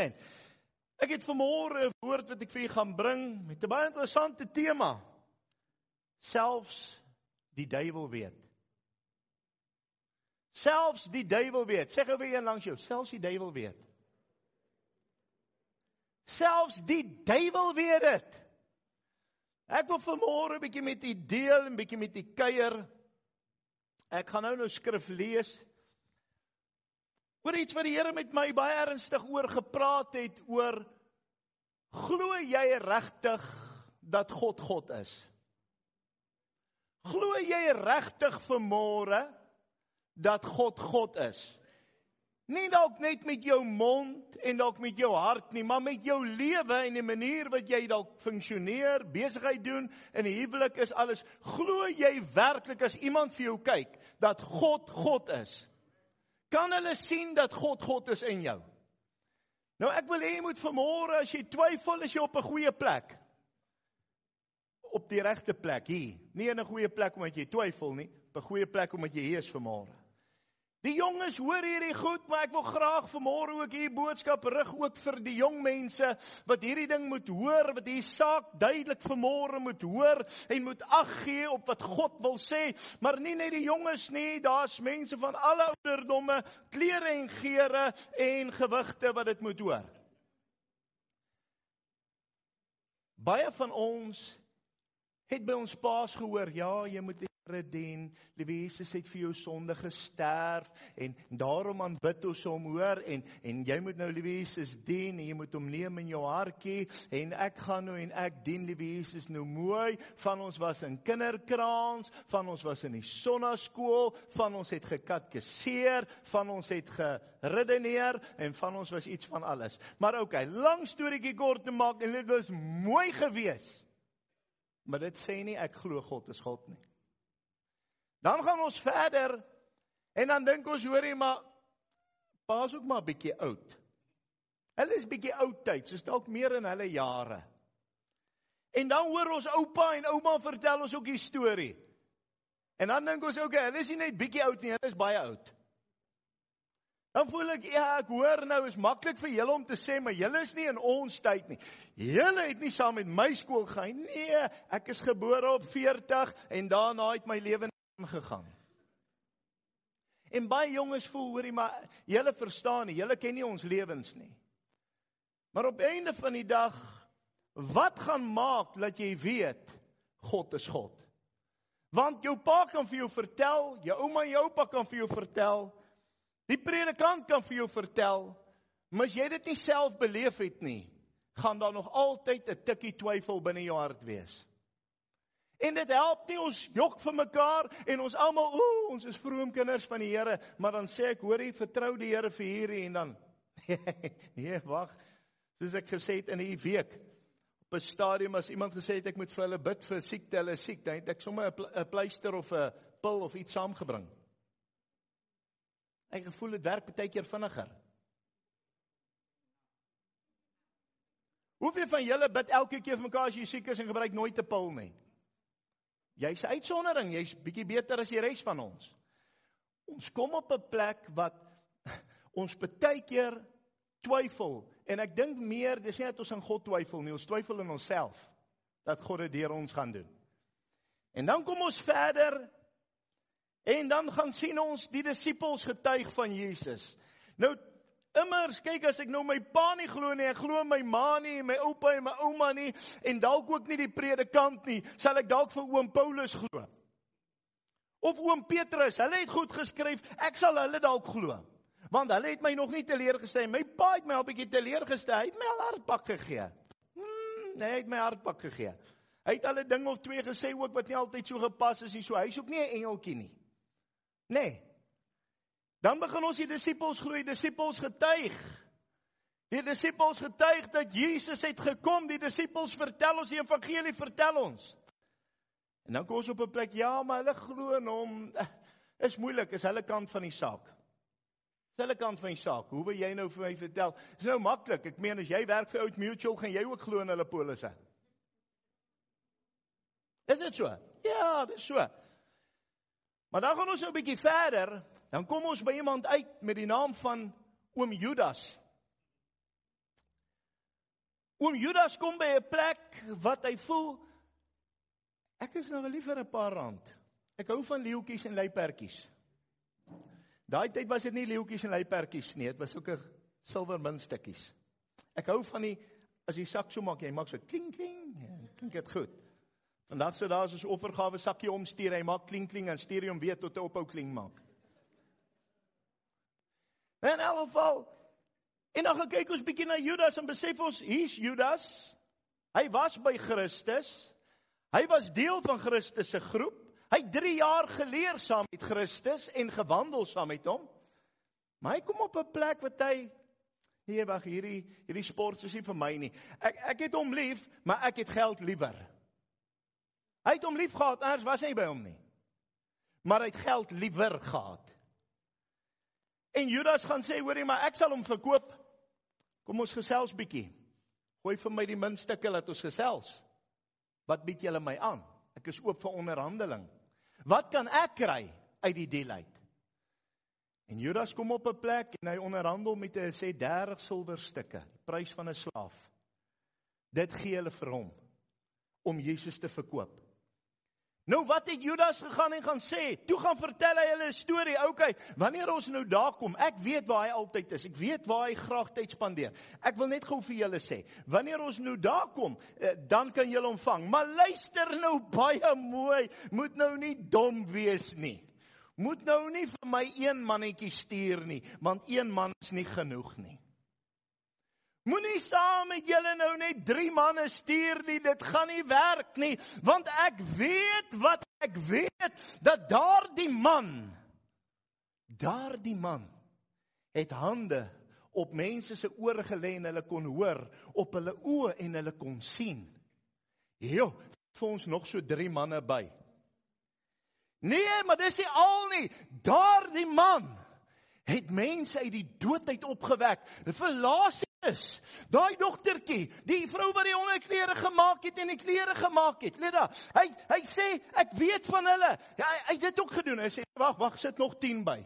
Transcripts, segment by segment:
Amen. Ek het vanmôre 'n woord wat ek vir julle gaan bring met 'n baie interessante tema. Selfs die duiwel weet. Selfs die duiwel weet. Sê gou weer een langs jou. Selfs die duiwel weet. Selfs die duiwel weet dit. Ek wil vanmôre 'n bietjie met u deel en 'n bietjie met u kuier. Ek gaan nou skrif lees. Oor iets wat die Here met my baie ernstig oor gepraat het, oor glo jy regtig dat God is? Glo jy regtig vanmôre dat God is? Nie dalk net met jou mond en dalk met jou hart nie, maar met jou lewe en die manier wat jy dalk funksioneer, besigheid doen, in die huwelik is alles. Glo jy werklik as iemand vir jou kyk, dat God is? Kan hulle sien dat God is in jou? Nou ek wil hê jy moet vanmôre, as jy twyfel, is jy op 'n goeie plek. Op die regte plek, hier. Nie in 'n goeie plek omdat jy twyfel nie, op 'n goeie plek omdat jy hier is vanmôre. Die jonges hoor hierdie goed, maar ek wil graag vanmôre ook hierdie boodskap rig ook vir die jong mense wat hierdie ding moet hoor, wat hierdie saak duidelik vanmôre moet hoor en moet ag gee op wat God wil sê, maar nie net die jonges nie, daar's mense van alle ouderdomme, klere en geure en gewigte wat dit moet hoor. Baie van ons het by ons paas gehoor, ja, jy moet die Here dien, liewe Jesus het vir jou sonde gesterf, en daarom aanbid ons hom, hoor, en jy moet nou liewe Jesus dien, en jy moet hom neem in jou hartjie, en ek gaan nou en ek dien liewe Jesus nou mooi, van ons was in kinderkraans, van ons was in die sonnaskool, van ons het gekatkeseer, van ons het geredeneer, en van ons was iets van alles. Maar okay, lang storieetjie kort te maak, en dit was mooi gewees, maar dit sê nie, ek glo God is God nie. Dan gaan ons verder, en dan dink ons, hoorie, maar, pa is ook maar bietjie oud. Hulle is bietjie oudtyd, so is dalk meer in hulle jare. En dan hoor ons oupa en ouma vertel ons ook die storie. En dan dink ons, okay, hulle is nie net bietjie oud nie, hulle is baie oud. Dan voel ek, ja, ek hoor nou, is maklik vir julle om te sê, maar julle is nie in ons tyd nie. Julle het nie saam met my skool gegaan, nee, ek is gebore op 40, en daarna het my lewe gegaan. En baie jongens voel, hoorie, maar julle verstaan nie, julle ken nie ons lewens nie. Maar op einde van die dag, wat gaan maak dat jy weet, God is God? Want jou pa kan vir jou vertel, jou ouma en jou oupa kan vir jou vertel, die predikant kan vir jou vertel, maar as jy dit nie self beleef het nie, gaan daar nog altyd 'n tikkie twyfel binne jou hart wees. En dit help nie, ons jok vir mekaar, en ons almal, ons is vroom kinders van die Here, maar dan sê ek, hoorie, vertrou die Here vir hierdie, en dan, nee, wag, soos ek gesê het in die week, op 'n stadium, as iemand gesê het, ek moet vir hulle bid vir siekte, hulle is siek, dan het ek sommer 'n pleister of 'n pil of iets saamgebring. Ek gevoel, dit werk baie keer vinniger. Hoeveel van julle bid elke keer vir mekaar as jy siek is en gebruik nooit 'n pil nie? Jy's 'n uitsondering, jy's bietjie beter as die res van ons. Ons kom op 'n plek wat ons baie keer twyfel, en ek dink meer, dis nie dat ons aan God twyfel nie, ons twyfel in onsself, dat God dit deur ons gaan doen. En dan kom ons verder, en dan gaan sien ons die disippels getuig van Jesus. Nou, immers, kyk, as ek nou my pa nie glo nie, ek glo my ma nie, my oupa en my ouma nie, en dalk ook nie die predikant nie, sal ek dalk vir oom Paulus glo. Of oom Petrus, hulle het goed geskryf, ek sal hulle dalk glo. Want hulle het my nog nie teleurgestel, my pa het my al 'n bietjie teleurgestel, hy het my al hartpak gegee. Nee, hy het my hartpak gegee. Hy het al 'n ding of twee gesê ook, wat nie altyd so gepas is nie, so hy is ook nie 'n engeltjie nie. Nee. Dan begin ons die disippels glo, die disippels getuig. Die disippels getuig dat Jesus het gekom, die disippels vertel ons, die evangelie vertel ons. En dan kom ons op 'n plek, ja, maar hulle glo in hom, is moeilik, is hulle kant van die saak. Is hulle kant van die saak, hoe wil jy nou vir my vertel? Is nou maklik, ek meen, as jy werk vir Oud Mutual, gaan jy ook glo in hulle polisse. Is dit so? Ja, dit is so. Maar dan gaan ons nou 'n bietjie verder, dan kom ons by iemand uit met die naam van oom Judas. Oom Judas kom by 'n plek wat hy voel, ek is nou liever 'n paar rand. Ek hou van leeuetjies en luipertjies. Daai tyd was dit nie leeuetjies en luipertjies nie, dit was ook 'n silwer muntstukkies. Ek hou van die, as jy sak so maak, jy maak so kling kling, klink dit goed. Vandag so daar is ons offergawe sakkie omstuur, hy maak kling kling en stuur hom weer tot 'n ophou kling maak. In elk geval, en dan gaan kyk ons bietjie na Judas en besef ons, hier's Judas. Hy was by Christus. Hy was deel van Christus se groep. Hy het 3 jaar geleer saam met Christus en gewandel saam met hom. Maar hy kom op 'n plek wat hy, nee wag, hierdie sport is nie vir my nie. Ek het hom lief, maar ek het geld liewer. Hy het hom lief gehad, anders was hy by hom nie. Maar hy het geld liewer gehad. En Judas gaan sê, hoorie, maar ek sal hom verkoop. Kom ons gesels bietjie. Gooi vir my die muntstukke, laat ons gesels. Wat bied julle my aan? Ek is oop vir onderhandeling. Wat kan ek kry uit die deal uit? En Judas kom op 'n plek en hy onderhandel met 'n sê 30 silwerstukke, die prys van 'n slaaf. Dit gee hulle vir hom om Jesus te verkoop. Nou wat het Judas gegaan en gaan sê? Toe gaan vertel hy hulle 'n storie. Okay, wanneer ons nou daar kom, ek weet waar hy altyd is. Ek weet waar hy graag tyd spandeer. Ek wil net gou vir julle sê, wanneer ons nou daar kom, dan kan julle hom vang. Maar luister nou baie mooi, moet nou nie dom wees nie. Moet nou nie vir my een mannetjie stuur nie, want een man is nie genoeg nie. Moenie saam met julle nou net 3 manne stuur nie, dit gaan nie werk nie, want ek weet wat ek weet, dat daardie man het hande op mense se ore gelê en hulle kon hoor, op hulle oë en hulle kon sien. Jo, vir ons nog so 3 manne by. Nee, maar dis nie al nie, daardie man het mense uit die dood uit opgewek, vir Lazarus, daai dogtertjie, die vrou wat die onderklere gemaak het en die klere gemaak het, let daar, hy sê, ek weet van hulle, hy het dit ook gedoen, hy sê, wag, sit nog 10 by,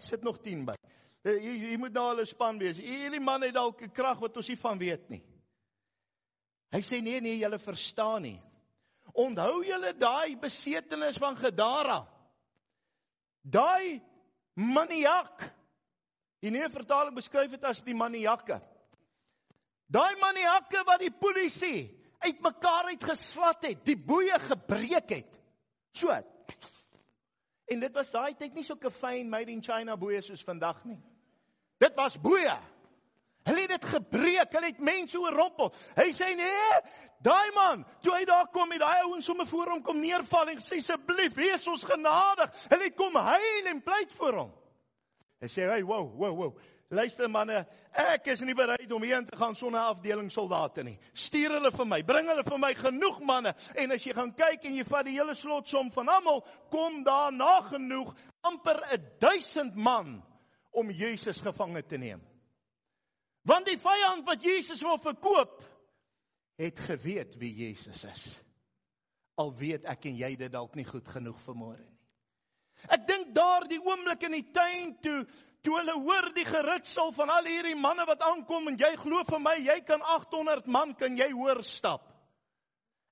jy moet nou hulle span wees, hierdie man het dalk 'n krag wat ons nie van weet nie. Hy sê, nee, julle verstaan nie, onthou julle daai besetenis van Gadara, daai maniak, die nuwe vertaling beskryf dit as die maniakke. Daai maniakke wat die polisie uitmekaar uitgeslat het, die boeye gebreek het. So. En dit was daai tyd nie so 'n fyn made in China boeye soos vandag nie. Dit was boeye. Hulle het dit gebreek, hulle het mense oorrompel. Hy sê nee, daai man, toe hy daar kom met daai ouens sommer voor hom kom neerval en sê asseblief, wees ons genadig. Hulle het kom huil en pleit vir hom. Hy sê, hey, wow, luister manne, ek is nie bereid om hierheen te gaan sonder afdeling soldate nie. Stuur hulle vir my, bring hulle vir my, genoeg manne. En as jy gaan kyk en jy vat die hele slotsom van almal, kom daar nagenoeg amper 1000 man om Jesus gevange te neem. Want die vyand wat Jesus wil verkoop, het geweet wie Jesus is. Al weet ek en jy dit dalk nie goed genoeg vanmôre nie. Ek dink daar die oomblik in die tuin toe hulle hoor die geritsel van al hierdie manne wat aankom en jy glo vir my, jy kan 800 man kan jy hoor stap.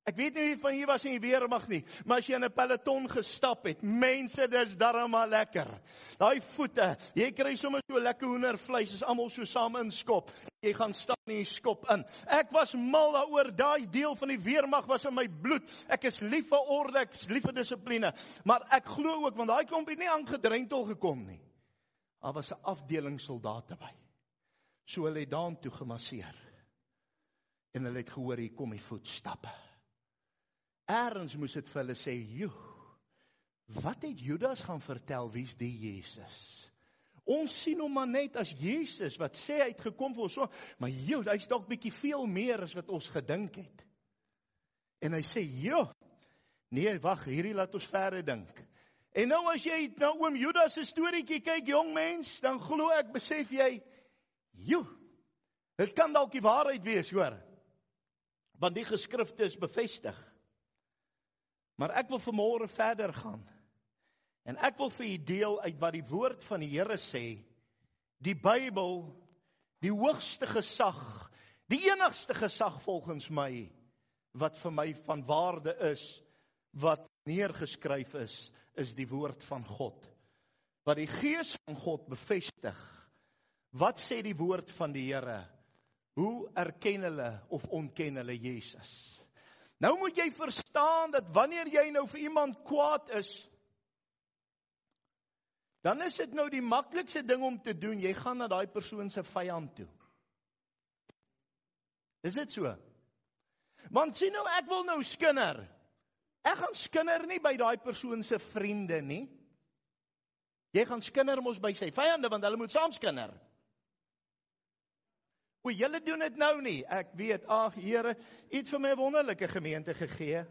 Ek weet nie wie van hier was in die weermag nie, maar as jy in 'n peloton gestap het, mense, dis darem maar lekker. Daai voete, jy kry sommer so lekker hoendervleis, is almal so saam in skop. Jy gaan stap en jy skop in. Ek was mal daaroor, daai deel van die weermag was in my bloed. Ek is lief vir orde, ek is lief vir dissipline, maar ek glo ook, want daai klomp het nie aangedrentel gekom nie. Daar was 'n afdeling soldate by. So hulle het daartoe gemasseer. En hulle het gehoor, hier kom die voetstappe. Ergens moes dit vir hulle sê, joh, wat het Judas gaan vertel, wie's die Jesus? Ons sien hom maar net as Jesus, wat sê hy het gekom vir ons, maar joh, hy's dalk bietjie veel meer as wat ons gedink het. En hy sê, joh, nee, wag, hierdie laat ons verder dink. En nou as jy na oom Judas se storieetjie kyk, jong mens, dan glo ek, besef jy, joh, dit kan dalk die waarheid wees, hoor. Want die geskrifte is bevestig. Maar ek wil vanmôre verder gaan. En ek wil vir julle deel uit wat die woord van die Here sê. Die Bybel, die hoogste gesag, Die enigste gesag volgens my, wat vir my van waarde is, wat neergeskryf is die woord van God. Wat die Gees van God bevestig. Wat sê die woord van die Here? Hoe erken hulle of ontken hulle Jesus? Nou moet jy verstaan dat wanneer jy nou vir iemand kwaad is, dan is dit nou die maklikste ding om te doen, jy gaan na daai persoon se vyand toe. Is dit so? Want sien nou, ek wil nou skinder. Ek gaan skinder nie by daai persoon se vriende nie. Jy gaan skinder mos by sy vyande, want hulle moet saam skinder. O, julle doen dit nou nie. Ek weet, ag Here, iets vir my wonderlike gemeente gegee.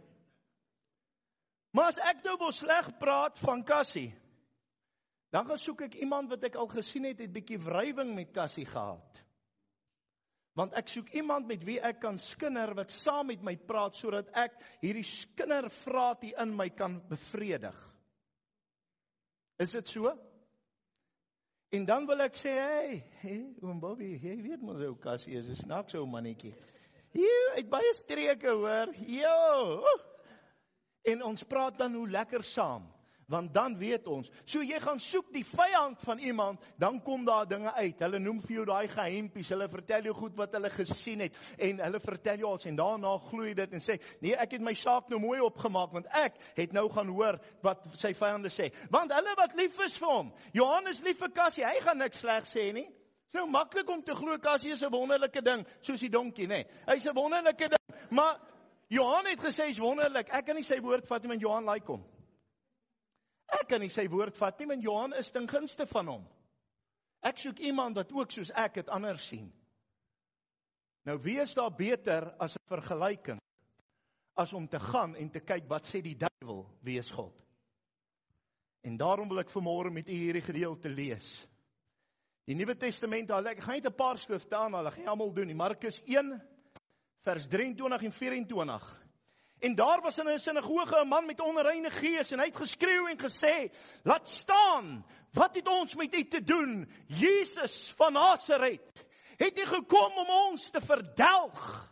Maar as ek nou wil sleg praat van Cassie, dan gaan soek ek iemand wat ek al gesien het bietjie wrywing met Cassie gehad. Want ek soek iemand met wie ek kan skinder, wat saam met my praat, sodat ek hierdie skindervraat hier in my kan bevredig. Is dit so? En dan wil ek sê, hey, oom Bobby, jy weet mos hoe Cassie is, 'n snaakse ou mannetjie. Jy het baie streke hoor, jo. En ons praat dan hoe lekker saam, want dan weet ons, so jy gaan soek die vyand van iemand, dan kom daar dinge uit, hulle noem vir jou daai geheimpies, hulle vertel jou goed wat hulle gesien het, en hulle vertel jou als, en daarna gloei dit en sê, nee, ek het my saak nou mooi opgemaak, want ek het nou gaan hoor wat sy vyande sê, want hulle wat lief is vir hom, Johannes lief vir Cassie, hy gaan niks sleg sê nie, is nou maklik om te glo, Cassie is 'n wonderlike ding, soos die donkie, nee, hy is 'n wonderlike ding, maar Johan het gesê, hy is wonderlik, ek kan nie sy woord vat nie, want Johan like hom. Ek kan nie sy woord vat nie, want Johan is ten gunste van hom. Ek soek iemand wat ook soos ek het anders sien. Nou wie is daar beter as 'n vergelyking, as om te gaan en te kyk wat sê die duiwel, wie is God? En daarom wil ek vanmôre met u hierdie gedeelte lees. Die Nuwe Testament, ek gaan net 'n paar skrifte aanhaal, ek gaan almal doen nie. Markus 1 vers 23 en 24. En daar was in 'n sinagoge 'n man met onreine gees en hy het geskreeu en gesê, laat staan, wat het ons met u te doen? Jesus van Nasaret, het u gekom om ons te verdelg?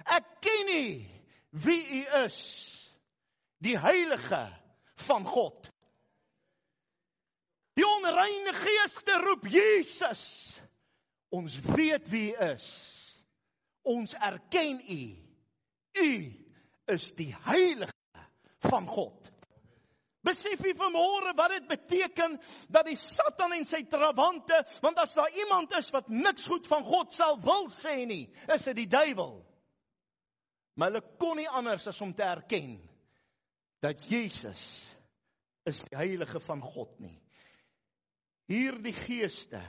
Ek ken nie wie u is, die heilige van God. Die onreine geeste roep Jesus. Ons weet wie u is. Ons erken u. U is die heilige van God. Besef jy vanmôre wat dit beteken, dat die Satan en sy trawante, want as daar iemand is wat niks goed van God sal wil sê nie, is dit die duiwel. Maar hulle kon nie anders as om te erken, dat Jesus is die heilige van God nie. Hierdie geeste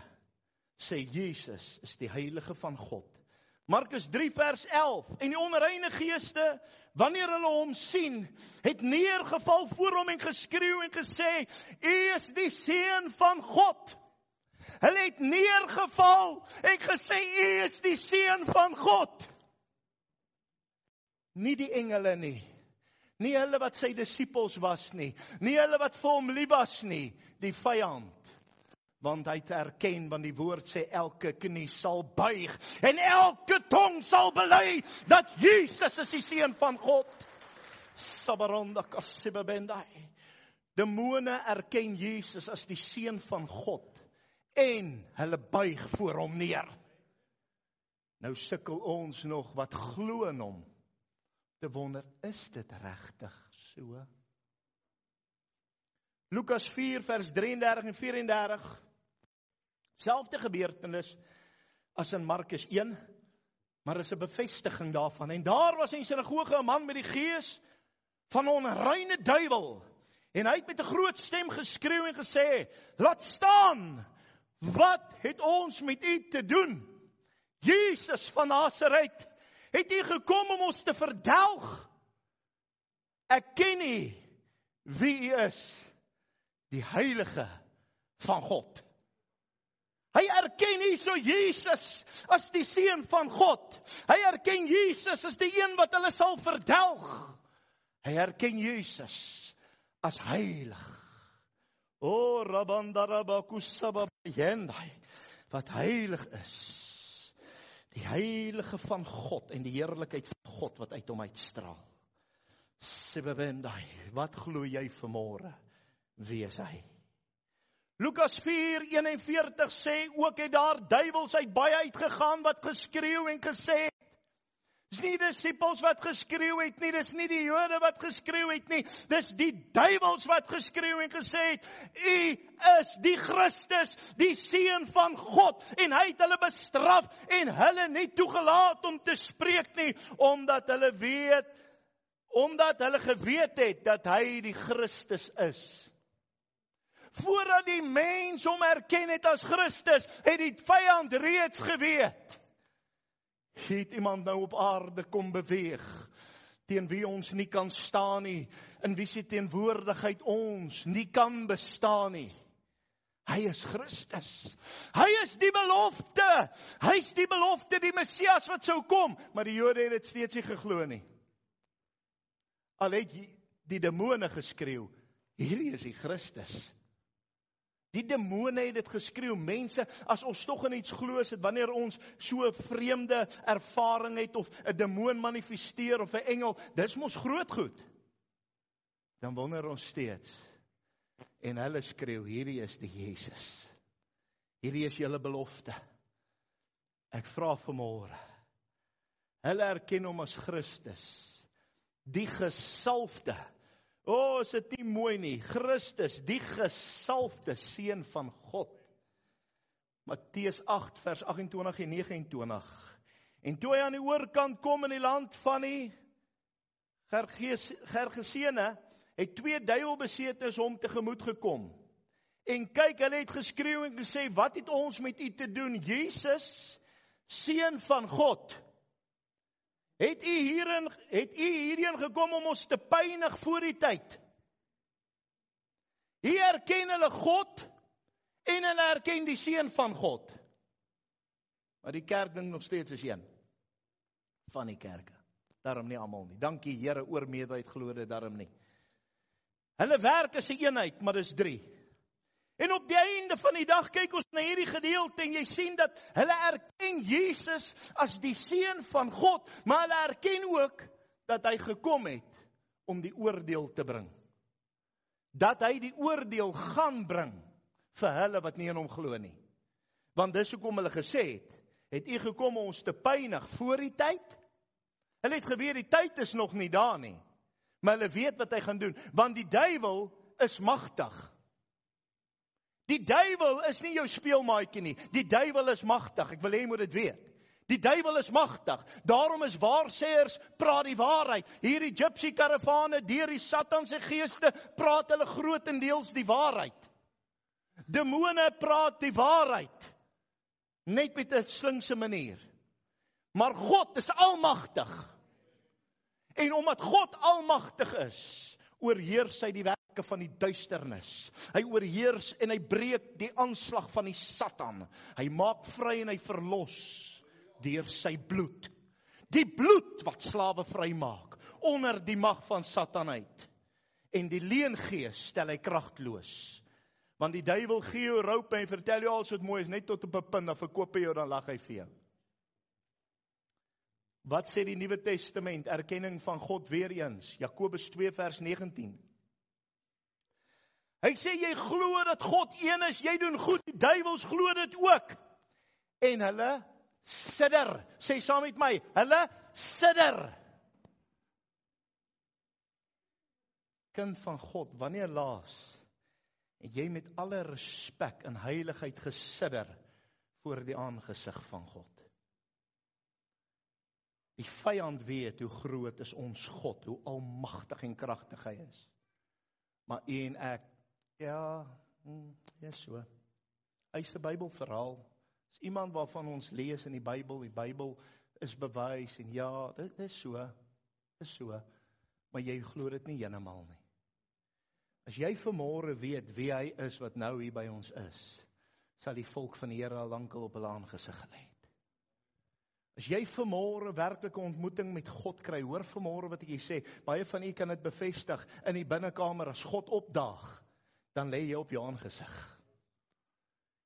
sê Jesus is die heilige van God. Markus 3 vers 11, en die onreine geeste, wanneer hulle hom sien, het neergeval voor hom en geskreeu en gesê, u is die seun van God. Hulle het neergeval en gesê, u is die seun van God. Nie die engele nie, nie hulle wat sy disippels was nie, nie hulle wat vir hom lief was nie, die vyand. Want hy het erken, want die woord sê elke knie sal buig en elke tong sal bely dat Jesus is die seun van God. Sabaronda kasibabendai. Demone erken Jesus as die seun van God en hulle buig voor hom neer. Nou sukkel ons nog wat glo in hom te wonder, is dit regtig so? Lukas 4 vers 33 en 34. Selfde gebeurtenis as in Markus 1, maar is 'n bevestiging daarvan. En daar was in die sinagoge 'n man met die gees van 'n onreine duiwel. En hy het met 'n groot stem geskreeu en gesê, laat staan, wat het ons met u te doen? Jesus van Nasaret, het u gekom om ons te verdelg? Ek ken nie wie u is, die heilige van God. Hy erken hierso Jesus as die seun van God. Hy erken Jesus as die een wat hulle sal verdelg. Hy erken Jesus as heilig. O rabandarabakusababendai, wat heilig is. Die heilige van God en die heerlikheid van God wat uit hom uitstraal. Sibabendai, wat glo jy vanmôre? Wie is hy? Lukas 4:41 sê ook het daar duiwels uit baie uitgegaan wat geskreeu en gesê het. Dis nie die disippels wat geskreeu het nie, dis nie die Jode wat geskreeu het nie, dis die duiwels wat geskreeu en gesê het, U is die Christus, die Seun van God, en hy het hulle bestraf en hulle nie toegelaat om te spreek nie, omdat hulle geweet het dat hy die Christus is. Voordat die mens hom erken het as Christus, het die vyand reeds geweet. Het iemand nou op aarde kom beweeg, teen wie ons nie kan staan nie, in wie se teenwoordigheid ons nie kan bestaan nie. Hy is Christus. Hy is die belofte. Hy is die belofte, die Messias wat sou kom. Maar die Jode het dit steeds nie geglo nie. Al het die demone geskreeu, hierdie is die Christus. Die demone het dit geskreeu, mense, as ons tog in iets glo, is dit wanneer ons so 'n vreemde ervaring het, of 'n demoon manifesteer, of 'n engel, dis mos groot goed. Dan wonder ons steeds, en hulle skreeu, hierdie is die Jesus. Hierdie is julle belofte. Ek vra vanmôre, hulle erken hom as Christus, die gesalfde. Is dit nie mooi nie? Christus, die gesalfde Seun van God. Matteus 8 vers 28 en 29. En toe hy aan die oorkant kom in die land van die Gergesene, het 2 duiwelbesetenes hom tegemoet gekom. En kyk, hulle het geskreeu en gesê, wat het ons met u te doen? Jesus, Seun van God. Het u hierheen gekom om ons te pynig voor die tyd? Hier erken hulle God en hulle erken die Seun van God. Maar die kerk dink nog steeds is een van die kerke. Daarom nie almal nie. Dankie Here oor meerderheid glo dit daarom nie. Hulle werk is 'n eenheid, maar dis 3. En op die einde van die dag kyk ons na hierdie gedeelte en jy sien dat hulle erken Jesus as die Seun van God, maar hulle erken ook dat hy gekom het om die oordeel te bring. Dat hy die oordeel gaan bring vir hulle wat nie in hom glo nie. Want dis hoekom hulle gesê het u gekom om ons te pynig voor die tyd? Hulle het geweet die tyd is nog nie daar nie, maar hulle weet wat hy gaan doen, want die duiwel is magtig. Die duiwel is nie jou speelmaatjie nie. Die duiwel is magtig. Ek wil hê jy moet dit weet. Die duiwel is magtig. Daarom is waarsêers praat die waarheid. Hierdie gypsy karavane deur die Satan se geeste praat hulle grootendeels die waarheid. Demone praat die waarheid. Net met 'n slinkse manier. Maar God is almagtig. En omdat God almagtig is, oorheers hy die werke van die duisternis. Hy oorheers en hy breek die aanslag van die Satan. Hy maak vry en hy verlos deur sy bloed. Die bloed wat slawe vry maak onder die mag van Satan uit. En die leengees stel hy kragteloos. Want die duiwel gee jou roep en vertel jou alles wat mooi is, net tot op 'n punt, dan verkoop hy jou, dan lag hy vir jou. Wat sê die Nuwe Testament, erkenning van God weer eens, Jakobus 2 vers 19. Hy sê, jy glo dat God een is, jy doen goed, die duiwels glo dit ook. En hulle sidder, sê saam met my, hulle sidder. Kind van God, wanneer laas het jy met alle respek en heiligheid gesidder voor die aangesig van God? Die vyand weet hoe groot is ons God, hoe almagtig en kragtig hy is. Maar u en ek, is so. Hy is 'n Bybelverhaal. Is iemand waarvan ons lees in die Bybel is bewys en dit is so. Maar jy glo dit nie heeltemal nie. As jy vanmôre weet wie hy is wat nou hier by ons is, sal die volk van die Here al lankal op hulle aangesig gelê het. As jy vanmôre werklike ontmoeting met God kry, hoor vanmôre wat ek hier sê, baie van u kan dit bevestig, in die binnekamer as God opdaag, dan lê jy op jou aangesig.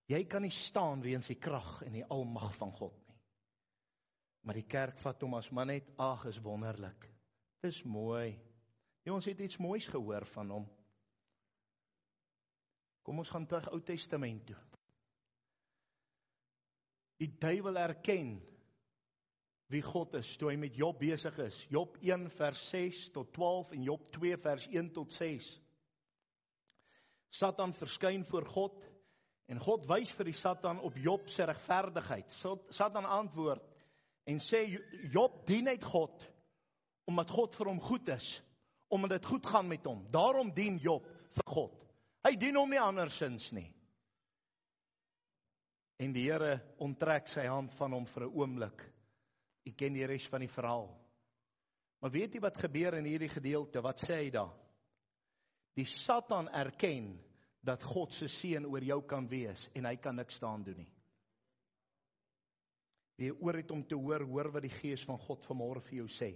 Jy kan nie staan weens die krag en die almag van God nie. Maar die kerk vat hom as maar net, ag, is wonderlik. Dis mooi. Ja, ons het iets moois gehoor van hom. Kom ons gaan terug Ou Testament toe. Die duiwel erken wie God is, toe hy met Job besig is. Job 1 vers 6 tot 12 en Job 2 vers 1 tot 6. Satan verskyn voor God, en God wys vir die Satan op Job se regverdigheid. Satan antwoord en sê, Job dien net God, omdat God vir hom goed is, omdat dit goed gaan met hom. Daarom dien Job vir God. Hy dien hom nie andersins nie. En die Here onttrek sy hand van hom vir 'n oomblik. Ek ken die res van die verhaal. Maar weet jy wat gebeur in hierdie gedeelte? Wat sê hy daar? Die Satan erken dat God se seën oor jou kan wees en hy kan niks staan doen nie. Wie oor het om te hoor wat die Gees van God vanmôre vir jou sê.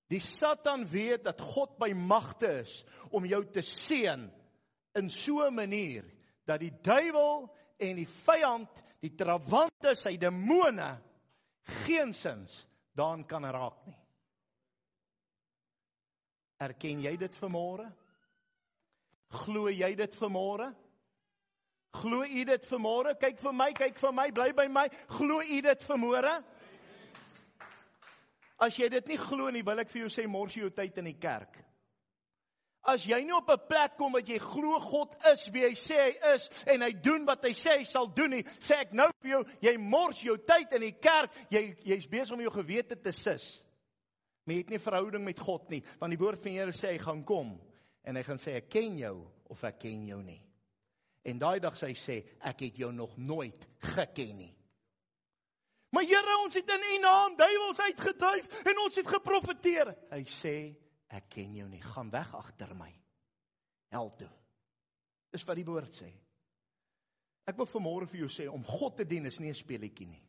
Die Satan weet dat God by magte is om jou te seën in so 'n manier dat die duiwel en die vyand, die trawante, sy demone, geensins daaraan kan raak nie. Erken jy dit vanmôre? Glo jy dit vanmôre? Glo u dit vanmôre? Kyk vir my, bly by my. Glo u dit vanmôre? As jy dit nie glo nie, wil ek vir jou sê, mors jy jou tyd in die kerk. As jy nie op 'n plek kom wat jy glo God is wie hy sê hy is, en hy doen wat hy sê hy sal doen nie, sê ek nou vir jou, jy mors jou tyd in die kerk, jy's besig om jou gewete te sis. Maar jy het nie verhouding met God nie, want die woord van die Here sê hy gaan kom, en hy gaan sê ek ken jou, of ek ken jou nie. En daai dag sê ek het jou nog nooit geken nie. Maar Here, ons het in u naam duiwels uitgedryf, en ons het geprofeteer. Hy sê, ek ken jou nie, gaan weg agter my. Hel toe. Dis wat die woord sê. Ek wil vanmôre vir jou sê, om God te dien is nie 'n speletjie nie.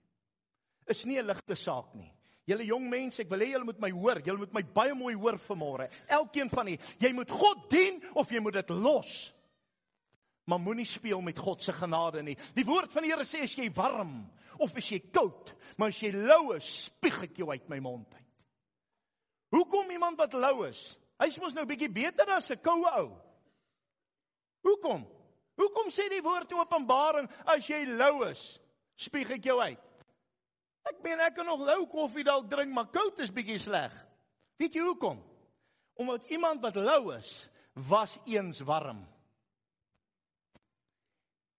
Is nie 'n ligte saak nie. Julle jong mense, ek wil hê julle moet my hoor, julle moet my baie mooi hoor vanmôre. Elkeen van julle, jy moet God dien of jy moet dit los. Maar moenie speel met God se genade nie. Die woord van die Here sê, as jy warm of as jy koud, maar as jy lou is, spieg ek jou uit my mond uit. Hoekom iemand wat lou is? Hy's mos nou bietjie beter as 'n koue ou. Hoekom? Hoekom sê die woord in Openbaring, as jy lou is, spieg ek jou uit? Ek meen, ek kan nog lou koffie dalk drink, maar koud is bietjie sleg. Weet jy hoekom? Omdat iemand wat lou is, was eens warm.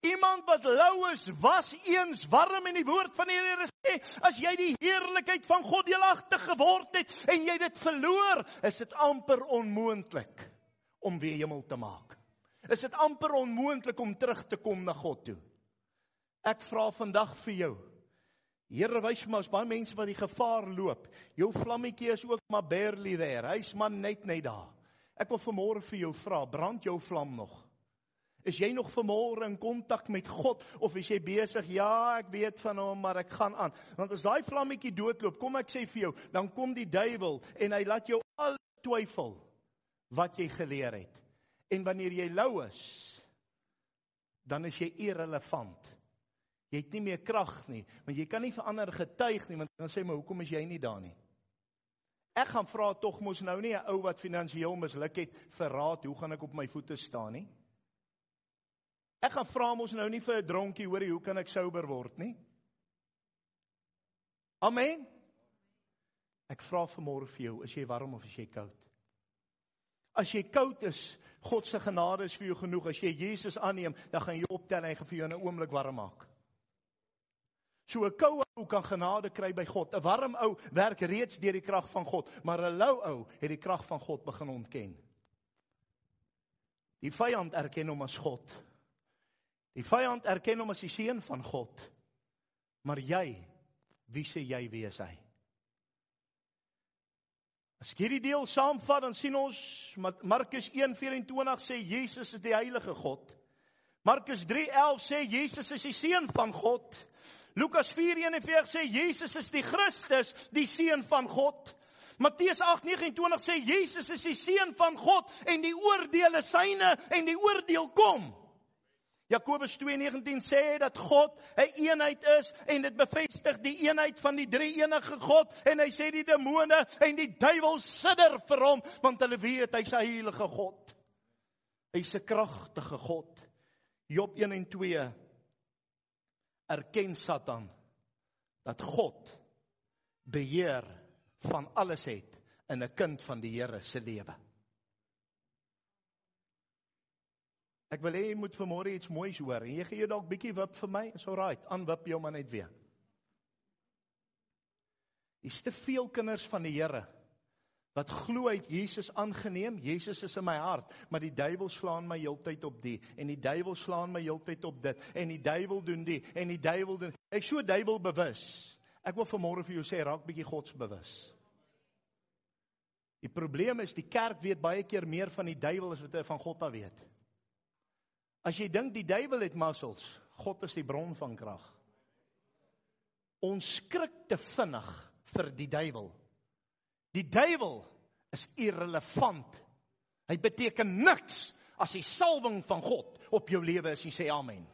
Iemand wat lou is, was eens warm, en die woord van die Here sê, as jy die heerlikheid van God deelagtig geword het, en jy dit verloor, is dit amper onmoontlik om weer hemel te maak. Is dit amper onmoontlik om terug te kom na God toe. Ek vra vandag vir jou, Here wys my, as baie mense wat die gevaar loop, jou vlammetjie is ook maar barely there, hy's maar net daar. Ek wil vanmôre vir jou vra, brand jou vlam nog? Is jy nog vanmôre in kontak met God, of is jy besig, ja, ek weet van hom, maar ek gaan aan. Want as daai vlammetjie doodloop, kom ek sê vir jou, dan kom die duiwel, en hy laat jou al twyfel, wat jy geleer het. En wanneer jy lou is, dan is jy irrelevant. Jy het nie meer krag nie, want jy kan nie vir ander getuig nie, want dan sê my, hoekom is jy nie daar nie? Ek gaan vra tog mos nou nie 'n ou wat finansiëel misluk het, vir raad, hoe gaan ek op my voete staan nie? Ek gaan vra mos nou nie vir 'n dronkie, hoorie, hoe kan ek sober word nie? Amen? Ek vra vanmôre vir jou, is jy warm of is jy koud? As jy koud is, God se genade is vir jou genoeg. As jy Jesus aanneem, dan gaan jy optel en hy gaan vir jou in 'n oomblik warm maak. So 'n koue ou kan genade kry by God. 'n Warm ou werk reeds deur die krag van God, maar 'n lou ou het die krag van God begin ontken. Die vyand erken hom as God. Die vyand erken hom as die seun van God. Maar jy, wie sê jy wie is hy? As ek hierdie deel saamvat, dan sien ons, Markus 1:24 sê Jesus is die heilige God. Markus 3:11 sê Jesus is die seun van God. Lukas 4:41 sê Jesus is die Christus, die seun van God. Matteus 8:29 sê Jesus is die seun van God en die oordeel is syne en die oordeel kom. Jakobus 2:19 sê dat God 'n eenheid is en dit bevestig die eenheid van die drie-enige God. En hy sê die demone en die duiwel sidder vir hom, want hulle weet hy's 'n heilige God. Hy's 'n kragtige God. Job 1 en 2 erken Satan dat God beheer van alles het in 'n kind van die Here se lewe. Ek wil hê jy moet vanmôre iets moois hoor. En jy gee jou dalk bietjie wip vir my. Is alright. Aanwip jou maar net weer. Is te veel kinders van die Here wat glo uit Jesus aangeneem. Jesus is in my hart, maar die duiwel slaan my heeltyd op die en die duiwel slaan my heeltyd op dit en die duiwel doen die en die duiwel doen. Ek so duiwel bewus. Ek wil vanmôre vir jou sê raak bietjie godsbewus. Die probleem is die kerk weet baie keer meer van die duiwel as wat hy van God af weet. As jy dink die duiwel het muscles, God is die bron van krag. Ons skrik te vinnig vir die duiwel. Die duiwel is irrelevant. Hy beteken niks as die salwing van God op jou lewe is. Jy sê amen.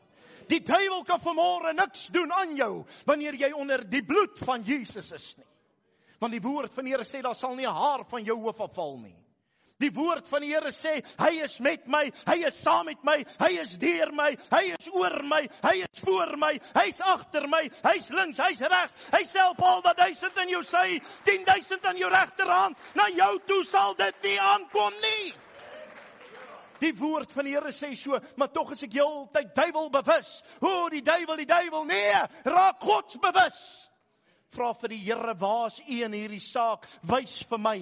Die duiwel kan vanmôre niks doen aan jou wanneer jy onder die bloed van Jesus is nie. Want die woord van die Here sê daar sal nie 'n haar van jou hoof afval nie. Die woord van die Here sê, hy is met my, hy is saam met my, hy is deur my, hy is oor my, hy is voor my, hy is agter my, hy is links, hy is regs, hy self al wat 1000 in jou sy, 10,000 aan jou regterhand, na jou toe sal dit nie aankom nie. Die woord van die Here sê so, maar tog is ek heeltyd duiwel bewus. Die duiwel, nee, raak godsbewus. Vra vir die Here, waar is U in hierdie saak? Wys vir my.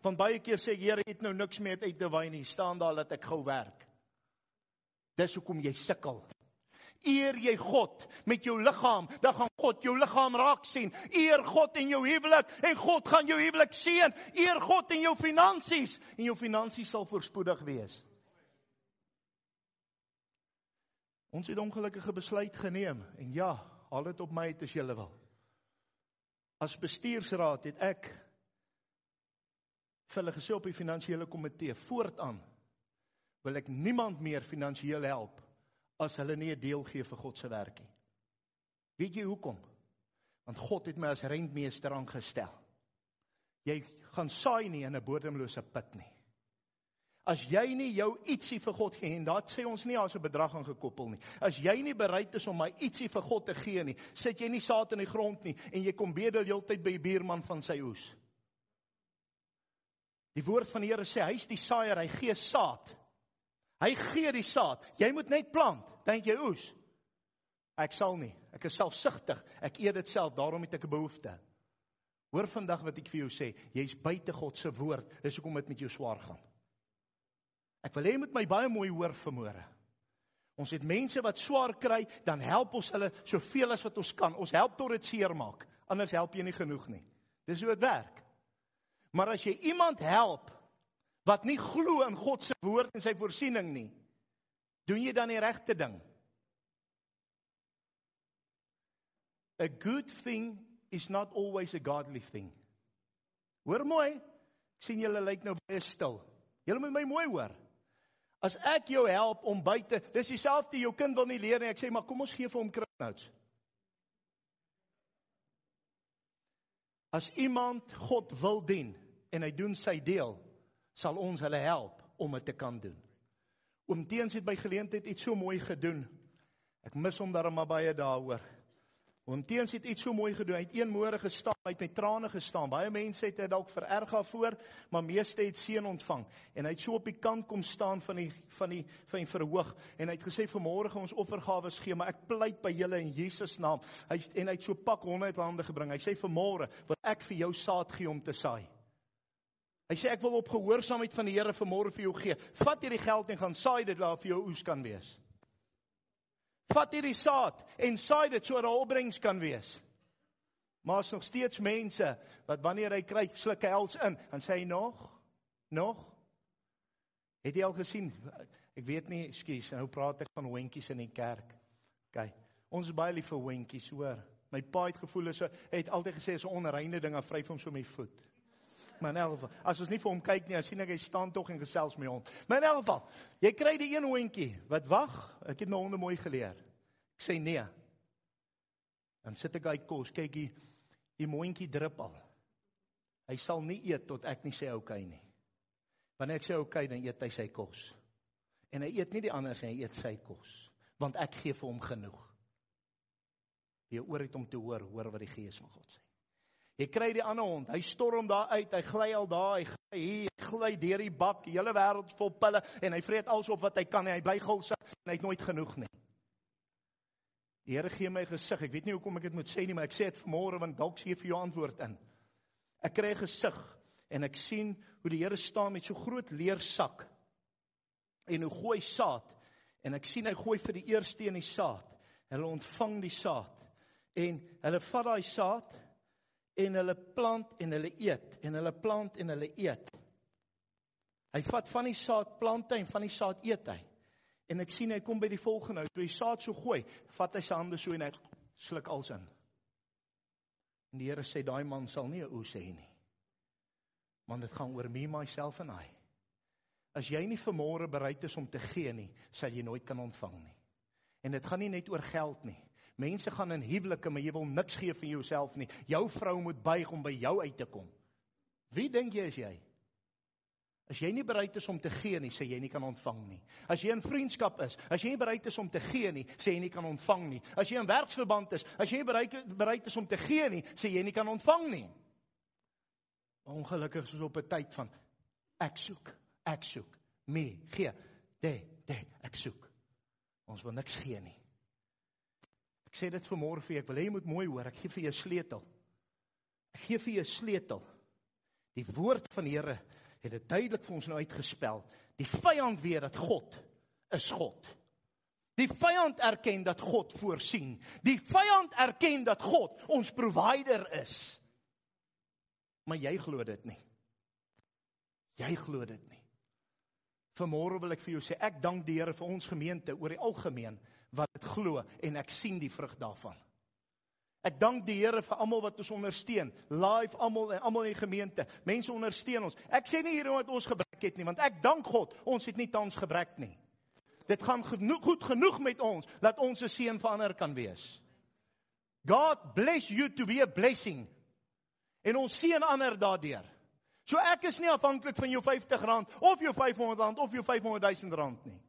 Want baie keer sê ek, Here, het nou niks meer uit te wy nie. Staan daar dat ek gou werk. Dis hoekom jy sukkel. Eer jy God met jou liggaam, dan gaan God jou liggaam raak sien. Eer God in jou huwelik en God gaan jou huwelik seën. Eer God in jou finansies en jou finansies sal voorspoedig wees. Ons het ongelukkige besluit geneem en ja, haal dit op my uit as julle wil. As bestuursraad het ek vir hulle gesê op die finansiële komitee, voortaan wil ek niemand meer finansiëel help as hulle nie 'n deel gee vir God se werk nie. Weet jy hoekom? Want God het my as rentmeester aangestel. Jy gaan saai nie in 'n bodemlose put nie. As jy nie jou ietsie vir God gee, en dat sê ons nie as 'n bedrag aangekoppel nie. As jy nie bereid is om my ietsie vir God te gee nie, sit jy nie saad in die grond nie, en jy kom bedel heeltyd by die buurman van sy oes. Die woord van die Here sê, hy is die saaier, hy gee saad. Hy gee die saad. Jy moet net plant, dink jy oes. Ek sal nie, ek is selfsugtig, ek eet dit self, daarom het ek 'n behoefte. Hoor vandag wat ek vir jou sê, jy's buite God se woord, dis hoekom dit met jou swaar gaan. Ek wil hê jy moet my baie mooi hoor vanmôre. Ons het mense wat swaar kry, dan help ons hulle soveel as wat ons kan. Ons help tot dit seer maak, anders help jy nie genoeg nie. Dis hoe dit werk. Maar as jy iemand help wat nie glo in God se woord en sy voorsiening nie, doen jy dan die regte ding. A good thing is not always a godly thing. Hoor mooi, ek sien julle lyk nou baie stil. Julle moet my mooi hoor. As ek jou help om buite, dis dieselfde, jou kind wil nie leer nie, ek sê, maar kom ons gee vir hom Critnotes. As iemand God wil dien, en hy doen sy deel, sal ons hulle help om dit te kan doen. Oom Teens het by geleentheid iets so mooi gedoen. Ek mis hom daarom maar baie daaroor. Oom Teens het iets so mooi gedoen. Hy het een môre gestaan, hy het met trane gestaan. Baie mense het dalk vererg daarvoor, maar meeste het seën ontvang. En hy het so op die kant kom staan van die verhoog en hy het gesê vanmôre gaan ons offergawes gee, maar ek pleit by julle in Jesus naam. Hy het so pak R100 gebring. Hy sê vanmôre wil ek vir jou saad gee om te saai. Hy sê ek wil op gehoorsaamheid van die Here vanmôre vir jou gee. Vat hierdie geld en gaan saai dit daar vir jou oes kan wees. Vat hierdie saad en saai dit so dat daar opbrengs kan wees. Maar is nog steeds mense wat wanneer hy kry sluk hy els in en sê hy nog. Het jy al gesien? Ek weet nie, ekskuus, nou praat ek van hondjies in die kerk. Okay. Ons is baie lief vir hondjies, hoor. My pa het gevoel hy het altyd gesê is 'n onreine ding, af vryf hom so met voet. Maar in elk geval, as ons nie vir hom kyk nie, dan sien ek hy staan tog en gesels met hom. Maar in elk geval, jy kry die een hondjie, wat wag, ek het my honde mooi geleer. Ek sê nee. Dan sit ek uit kos, kyk die hondjie drup al. Hy sal nie eet tot ek nie sê okay nie. Wanneer ek sê okay, dan eet hy sy kos. En hy eet nie die ander nie, hy eet sy kos. Want ek gee vir hom genoeg. Jy oor het om te hoor wat die Gees van God sê. Jy kry die ander hond, hy storm daar uit, hy gly al daar, hy gly hier, hy gly deur die bak, die hele wêreld vol pille, en hy vreet alles op wat hy kan, en hy bly gulsig, en hy het nooit genoeg nie. Die Here gee my gesig, ek weet nie hoekom ek dit moet sê nie, maar ek sê dit vanmôre, want dalk gee vir jou antwoord in. Ek kry 'n gesig, en ek sien hoe die Here staan met so groot leersak, en hoe gooi saad, en ek sien hy gooi vir die eerste in die saad, en hulle ontvang die saad, en hulle vat daai saad, en hulle plant en hulle eet, en hulle plant en hulle eet. Hy vat van die saad plant hy, en van die saad eet hy. En ek sien hy kom by die volgende, toe hy saad so gooi, vat hy sy hande so en hy sluk alles in. En die Here sê, daai man sal nie 'n oes hê nie. Want dit gaan oor me, myself en I. As jy nie vanmôre bereid is om te gee nie, sal jy nooit kan ontvang nie. En dit gaan nie net oor geld nie. Mense gaan in huwelike, maar jy wil niks gee vir jouself nie. Jou vrou moet buig om by jou uit te kom. Wie dink jy is jy? As jy nie bereid is om te gee nie, sê jy nie kan ontvang nie. As jy in vriendskap is, as jy nie bereid is om te gee nie, sê jy nie kan ontvang nie. As jy in werksverband is, as jy nie bereid is om te gee nie, sê jy nie kan ontvang nie. Ongelukkig is ons op 'n tyd van ek soek, me, gee, ek soek. Ons wil niks gee nie. Ek sê dit vanmôre vir jou, ek wil hê jy moet mooi hoor, ek gee vir jou 'n sleutel. Ek gee vir jou 'n sleutel. Die woord van die Here het dit duidelik vir ons nou uitgespel. Die vyand weet dat God is God. Die vyand erken dat God voorsien. Die vyand erken dat God ons provider is. Maar jy glo dit nie. Jy glo dit nie. Vanmôre wil ek vir jou sê, ek dank die Here vir ons gemeente oor die algemeen wat dit glo en ek sien die vrug daarvan. Ek dank die Here vir almal wat ons ondersteun, live almal en almal in die gemeente. Mense ondersteun ons. Ek sê nie hier omdat ons gebrek het nie, want ek dank God, ons het nie tans gebrek nie. Dit gaan goed genoeg met ons dat ons 'n seën vir ander kan wees. God bless you to be a blessing. En ons seën ander daardeur. So ek is nie afhanklik van jou R50 of jou R500 of jou R500,000 nie.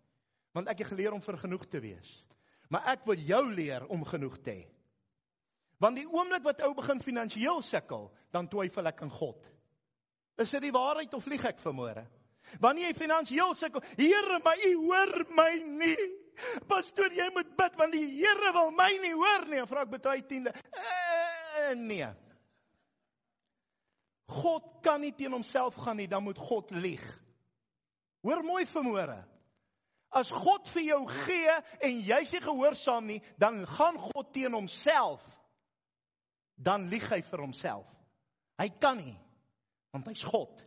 Want ek het geleer om vir genoeg te wees. Maar ek wil jou leer om genoeg te hê. Want die oomblik wat ou begin finansiëel sukkel, dan twyfel ek aan God. Is dit die waarheid of lieg ek vanmôre? Wanneer jy finansiëel sukkel, Here, maar U hoor my nie. Pastoor, jy moet bid, want die Here wil my nie hoor nie. En vra ek betaal 10de. Nee. God kan nie teen homself gaan nie, dan moet God lieg. Hoor mooi vanmôre. As God vir jou gee en jy is nie gehoorsaam nie, dan gaan God teen homself. Dan lieg hy vir homself. Hy kan nie, want hy's God.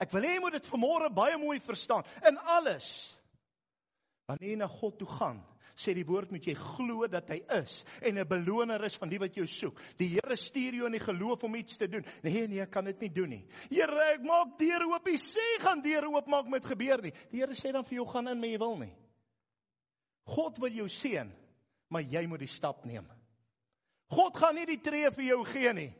Ek wil hê jy moet dit vanmôre baie mooi verstaan. In alles, wanneer jy na God toe gaan, sê die woord, moet jy glo dat hy is en 'n beloner is van die wat jou soek. Die Here stuur jou in die geloof om iets te doen. Nee, ek kan dit nie doen nie. Here, ek maak deure oop. Hy sê gaan deure oop maak, met gebeur nie. Die Here sê dan vir jou, gaan in, maar jy wil nie. God wil jou seën, maar jy moet die stap neem. God gaan nie die tree vir jou gee nie.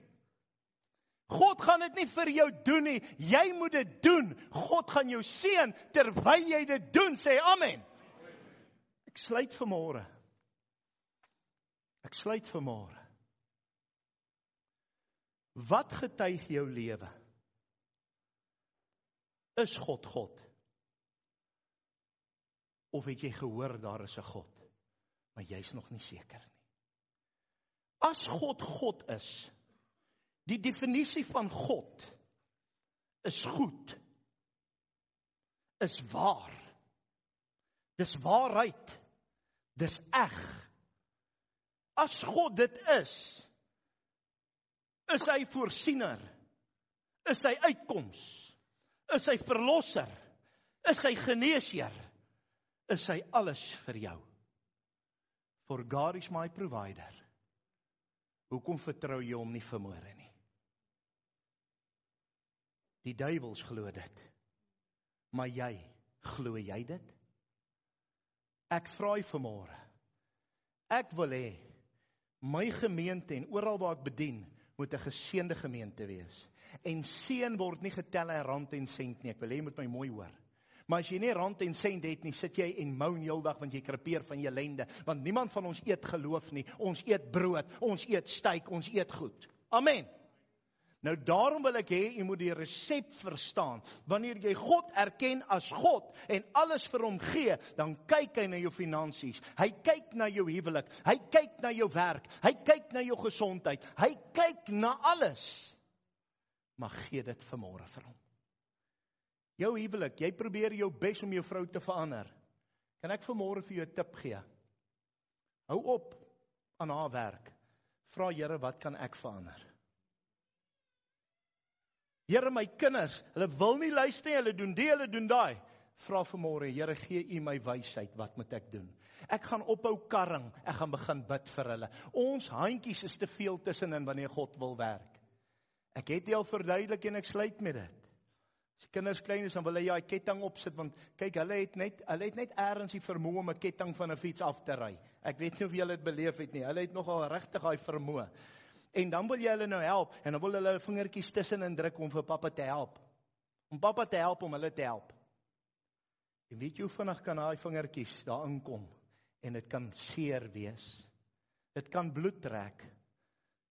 God gaan dit nie vir jou doen nie. Jy moet dit doen. God gaan jou seën terwyl jy dit doen. Sê amen. Ek sluit vanmôre. Wat getuig jou lewe? Is God God? Of het jy gehoor daar is 'n God, maar jy's nog nie seker nie? As God God is, die definisie van God is goed, is waar, dis waarheid, dis eg. As God dit is hy voorsiener, is hy uitkoms, is hy verlosser, is hy geneesheer, is hy alles vir jou. For God is my provider. Hoekom vertrou jy hom nie vanmôre nie? Die duiwels glo dit. Maar jy, glo jy dit? Ek vra jy vanmôre. Ek wil hê, my gemeente en oral waar ek bedien, moet 'n geseënde gemeente wees. En seën word nie getel in rand en sent nie. Ek wil hê jy moet my mooi hoor. Maar as jy nie rand en sent het nie, sit jy en moan heeldag want jy krepeer van jou ellende. Want niemand van ons eet geloof nie. Ons eet brood, ons eet steak, ons eet goed. Amen. Nou daarom wil ek hê, jy moet die resep verstaan. Wanneer jy God erken as God en alles vir hom gee, dan kyk hy na jou finansies. Hy kyk na jou huwelik. Hy kyk na jou werk. Hy kyk na jou gesondheid. Hy kyk na alles. Maar gee dit vanmôre vir hom. Jou huwelik, jy probeer jou bes om jou vrou te verander. Kan ek vanmôre vir jou 'n tip gee? Hou op aan haar werk. Vra Here, wat kan ek verander? Here, my kinders, hulle wil nie luister nie, hulle doen die, hulle doen daai. Vra vanmôre, Here, gee U my wysheid, wat moet ek doen? Ek gaan ophou karring, ek gaan begin bid vir hulle. Ons handjies is te veel tussenin wanneer God wil werk. Ek het al verduidelik en ek sluit met dit. As kinders klein is, dan wil hy ketting opsit, want kyk, hulle het net ergens die vermoë om 'n ketting van 'n fiets af te ry. Ek weet nie of julle dit beleef het nie, hulle het nogal regtig daai vermoë. En dan wil jy hulle nou help, en dan wil hulle vingertjies tussenin druk om vir pappa te help. Om pappa te help, om hulle te help. En weet jy hoe vinnig kan daai vingertjies daar inkom, en dit kan seer wees. Dit kan bloed trek.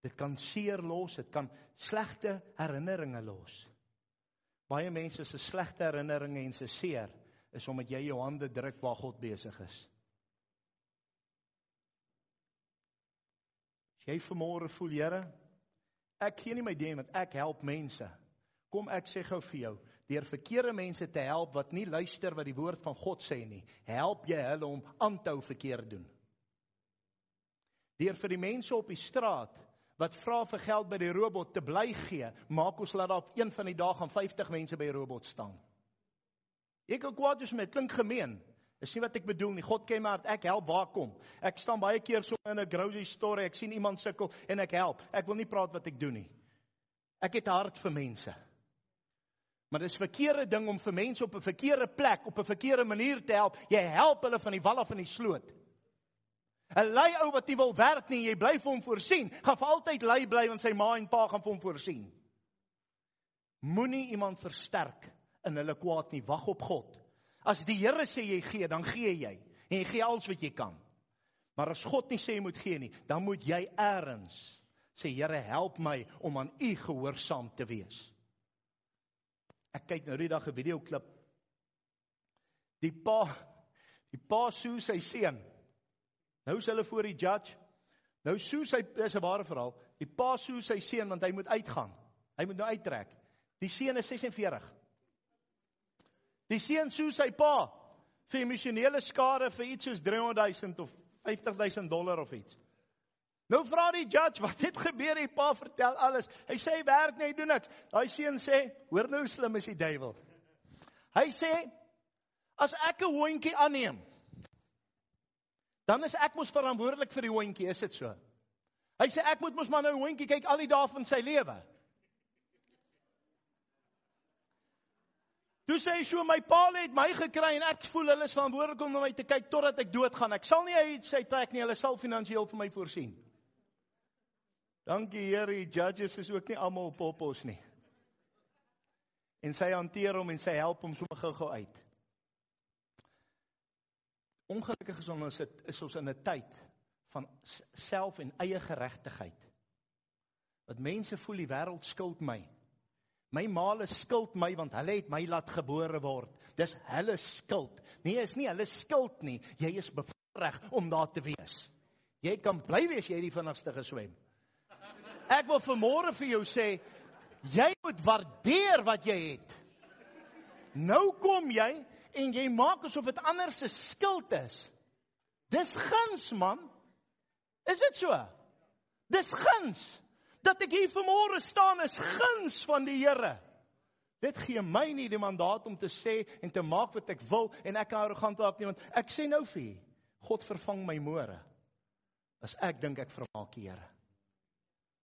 Dit kan seer los, dit kan slegte herinneringe los. Baie mense se slegte herinneringe en se seer is omdat jy jou hande druk waar God besig is. As jy vanmôre voel, Here, ek gee nie my ding, want ek help mense. Kom, ek sê gou vir jou, deur verkeerde mense te help wat nie luister wat die woord van God sê nie, help jy hulle om aan te hou verkeerd doen. Deur vir die mense op die straat wat vra vir geld by die robot te bly gee, maak ons laat daar op een van die dae gaan 50 mense by die robot staan. Jy kan kwaad wees met, klink gemeen. Is nie wat ek bedoel nie. God ken my hart, ek help waar kom. Ek staan baie keer so in 'n grocery store, ek sien iemand sukkel en ek help. Ek wil nie praat wat ek doen nie. Ek het 'n hart vir mense. Maar dit is 'n verkeerde ding om vir mense op 'n verkeerde plek, op 'n verkeerde manier te help. Jy help hulle van die wal af in die sloot. 'n lui ou wat nie wil werk nie, jy bly vir hom voorsien, gaan vir altyd lui bly, want sy ma en pa gaan vir hom voorsien. Moenie iemand versterk in hulle kwaad nie, wag op God. As die Here sê jy gee, dan gee jy. En jy gee alles wat jy kan. Maar as God nie sê jy moet gee nie, dan moet jy eers sê, Here, help my om aan U gehoorsaam te wees. Ek kyk nou die dag 'n videoklip. Die pa soe sy seun. Nou is hulle voor die judge. Nou soe sy, dis 'n ware verhaal. Die pa soe sy seun want hy moet uitgaan. Hy moet nou uittrek. Die seun is 46. Die seun soe sy pa vir emosionele skade vir iets soos $300,000 of $50,000 of iets. Nou vra die judge, wat het gebeur? Die pa vertel alles. Hy sê, hy werk nie, hy doen niks. Daai seun sê, hoor nou hoe slim is die duiwel. Hy sê, as ek 'n hondjie aanneem, dan is ek mos verantwoordelik vir die hondjie, is dit so? Hy sê, ek moet mos maar nou 'n hondjie kyk al die dae van sy lewe. Toe sê hy so, my pa het my gekry en ek voel hulle is verantwoordelik om na my te kyk totdat ek doodgaan. Ek sal nie uit sy trek nie, hulle sal finansiëel vir my voorsien. Dankie Here, die judges is ook nie almal poppos nie. En sy hanteer hom en sy help hom sommer gou uit. Ongelukkig is ons in 'n tyd van self en eie geregtigheid. Wat mense voel die wêreld skuld my. My maale skuld my want hulle het my laat gebore word. Dis hulle skuld. Nee, is nie hulle skuld nie. Jy is bevoorreg om daar te wees. Jy kan bly wees jy het die vinnigste geswem. Ek wil vanmôre vir jou sê, jy moet waardeer wat jy het. Nou kom jy en jy maak asof dit ander se skuld is. Dis guns, man. Is dit so? Dis guns. Dat ek hier vanmôre staan is guns van die Here. Dit gee my nie die mandaat om te sê en te maak wat ek wil en ek kan arrogant raak nie, want ek sê nou vir jy, God vervang my môre. As ek dink ek vermaak die Here.